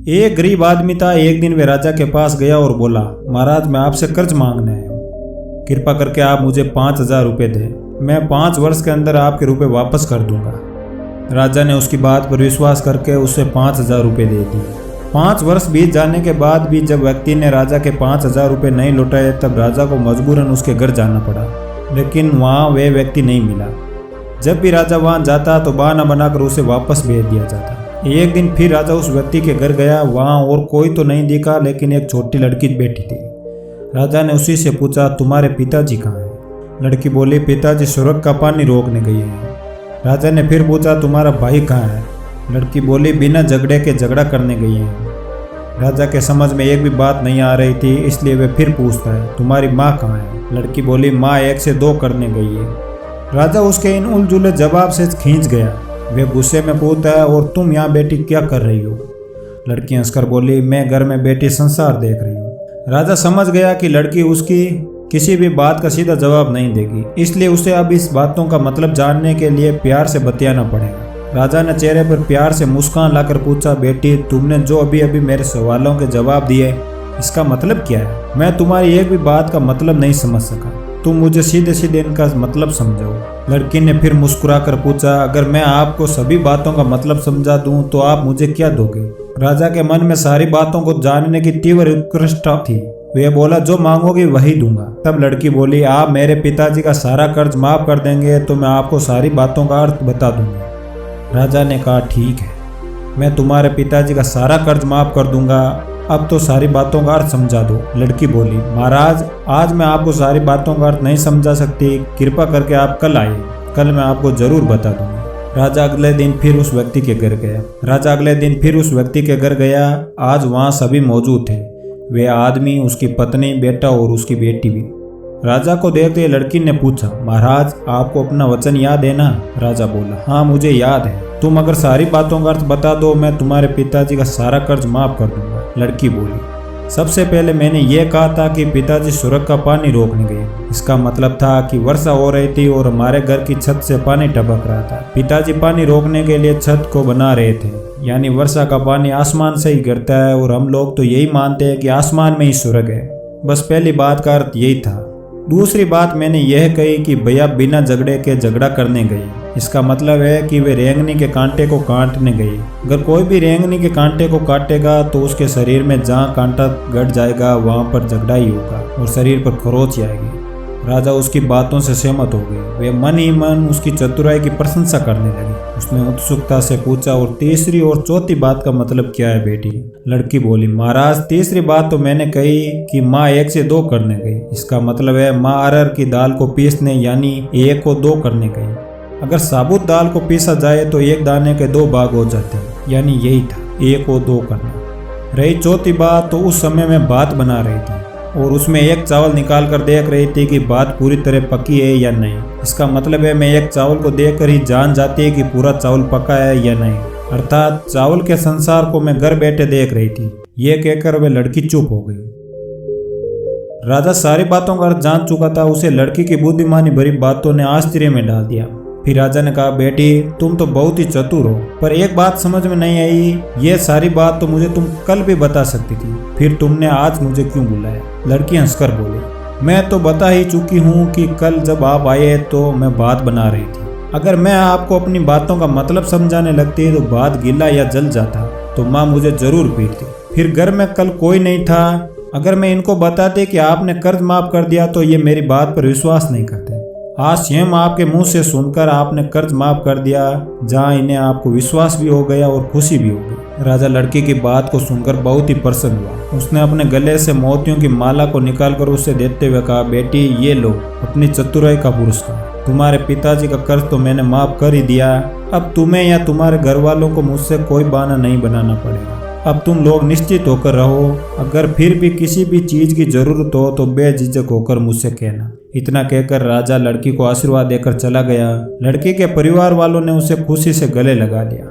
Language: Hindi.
एक गरीब आदमी था। एक दिन वे राजा के पास गया और बोला, महाराज मैं आपसे कर्ज मांगने आया हूँ, कृपा करके आप मुझे 5,000 रुपये दें, मैं 5 वर्ष के अंदर आपके रुपये वापस कर दूंगा। राजा ने उसकी बात पर विश्वास करके उसे 5,000 रुपये दे दिए। 5 वर्ष बीत जाने के बाद भी जब व्यक्ति ने राजा के 5,000 रुपये नहीं लौटाए तब राजा को मजबूरन उसके घर जाना पड़ा, लेकिन वहाँ वे व्यक्ति नहीं मिला। जब भी राजा वहाँ जाता तो बहाना बनाकर उसे वापस भेज दिया जाता। एक दिन फिर राजा उस व्यक्ति के घर गया, वहाँ और कोई तो नहीं दिखा, लेकिन एक छोटी लड़की बैठी थी। राजा ने उसी से पूछा, तुम्हारे पिताजी कहाँ हैं? लड़की बोली, पिताजी स्वर्ग का पानी रोकने गए हैं। राजा ने फिर पूछा, तुम्हारा भाई कहाँ है? लड़की बोली, बिना झगड़े के झगड़ा करने गई हैं। राजा के समझ में एक भी बात नहीं आ रही थी, इसलिए वे फिर पूछता है, तुम्हारी माँ कहाँ है? लड़की बोली, माँ 1 से 2 करने गई है। राजा उसके इन उलझुले जवाब से खींच गया। वे गुस्से में पूछता है, और तुम यहाँ बैठी क्या कर रही हो? लड़की हंसकर बोली, मैं घर में बैठी संसार देख रही हूँ। राजा समझ गया कि लड़की उसकी किसी भी बात का सीधा जवाब नहीं देगी, इसलिए उसे अब इस बातों का मतलब जानने के लिए प्यार से बतियाना पड़ेगा। राजा ने चेहरे पर प्यार से मुस्कान लाकर पूछा, बेटी तुमने जो अभी अभी मेरे सवालों के जवाब दिए इसका मतलब क्या है? मैं तुम्हारी एक भी बात का मतलब नहीं समझ सका, तुम मुझे सीधे सीधे इनका मतलब समझाओ। लड़की ने फिर मुस्कुरा कर पूछा, अगर मैं आपको सभी बातों का मतलब समझा दूं तो आप मुझे क्या दोगे? राजा के मन में सारी बातों को जानने की तीव्र उत्कृष्टता थी। वे बोला, जो मांगोगे वही दूंगा। तब लड़की बोली, आप मेरे पिताजी का सारा कर्ज माफ कर देंगे तो मैं आपको सारी बातों का अर्थ बता दूंगा। राजा ने कहा, ठीक है, मैं तुम्हारे पिताजी का सारा कर्ज माफ कर दूंगा, अब तो सारी बातों का अर्थ समझा दो। लड़की बोली, महाराज आज मैं आपको सारी बातों का अर्थ नहीं समझा सकती, कृपा करके आप कल आइए, कल मैं आपको जरूर बता दूंगा। राजा अगले दिन फिर उस व्यक्ति के घर गया। आज वहाँ सभी मौजूद थे, वे आदमी, उसकी पत्नी, बेटा और उसकी बेटी भी। राजा को देखते लड़की ने पूछा, महाराज आपको अपना वचन याद है ना? राजा बोला, हाँ मुझे याद है, तुम अगर सारी बातों का अर्थ बता दो मैं तुम्हारे पिताजी का सारा कर्ज माफ कर दूंगा। लड़की बोली, सबसे पहले मैंने ये कहा था कि पिताजी स्वर्ग का पानी रोकने गए। इसका मतलब था कि वर्षा हो रही थी और हमारे घर की छत से पानी टपक रहा था। पिताजी पानी रोकने के लिए छत को बना रहे थे, यानी वर्षा का पानी आसमान से ही गिरता है और हम लोग तो यही मानते हैं कि आसमान में ही स्वर्ग है। बस पहली बात का अर्थ यही था। दूसरी बात मैंने यह कही कि भैया बिना झगड़े के झगड़ा करने गई। इसका मतलब है कि वे रेंगनी के कांटे को काटने गई। अगर कोई भी रेंगनी के कांटे को काटेगा तो उसके शरीर में जहाँ कांटा गड़ जाएगा वहाँ पर झगड़ा ही होगा और शरीर पर खरोच आएगी। राजा उसकी बातों से सहमत हो गए। वे मन ही मन उसकी चतुराई की प्रशंसा करने लगे। उसने उत्सुकता से पूछा, और तीसरी और चौथी बात का मतलब क्या है बेटी? लड़की बोली, महाराज तीसरी बात तो मैंने कही कि माँ 1 से 2 करने गई। इसका मतलब है माँ अरहर की दाल को पीसने यानी 1 को 2 करने गई। अगर साबुत दाल को पीसा जाए तो 1 दाने के 2 भाग हो जाते हैं, यानी यही था 1 को 2 करना। रही चौथी बात, तो उस समय मैं बात बना रही थी और उसमें एक चावल निकाल कर देख रही थी कि बात पूरी तरह पकी है या नहीं। इसका मतलब है मैं एक चावल को देखकर ही जान जाती है कि पूरा चावल पका है या नहीं, अर्थात चावल के संसार को मैं घर बैठे देख रही थी। ये कहकर वे लड़की चुप हो गई। राजा सारी बातों का अर्थ जान चुका था, उसे लड़की की बुद्धिमानी भरी बातों ने आश्चर्य में डाल दिया। फिर राजा ने कहा, बेटी तुम तो बहुत ही चतुर हो, पर एक बात समझ में नहीं आई, ये सारी बात तो मुझे तुम कल भी बता सकती थी, फिर तुमने आज मुझे क्यों बुलाया? लड़की हंसकर बोली, मैं तो बता ही चुकी हूँ कि कल जब आप आए तो मैं बात बना रही थी। अगर मैं आपको अपनी बातों का मतलब समझाने लगती तो बात गिला या जल जाता तो माँ मुझे जरूर पीटती। फिर घर में कल कोई नहीं था। अगर मैं इनको बताते कि आपने कर्ज माफ कर दिया तो ये मेरी बात पर विश्वास नहीं करते। आज स्वयं आपके मुंह से सुनकर आपने कर्ज माफ कर दिया, जहाँ इन्हें आपको विश्वास भी हो गया और खुशी भी हो गई। राजा लड़की की बात को सुनकर बहुत ही प्रसन्न हुआ। उसने अपने गले से मोतियों की माला को निकालकर उसे देते हुए कहा, बेटी ये लो अपनी चतुराई का पुरस्कार। तुम्हारे पिताजी का कर्ज तो मैंने माफ कर ही दिया, अब तुम्हें या तुम्हारे घर वालों को मुझसे कोई बहाना नहीं बनाना पड़ेगा। अब तुम लोग निश्चित होकर रहो, अगर फिर भी किसी भी चीज की जरूरत हो तो बेझिझक होकर मुझसे कहना। इतना कहकर राजा लड़की को आशीर्वाद देकर चला गया। लड़की के परिवार वालों ने उसे खुशी से गले लगा लिया।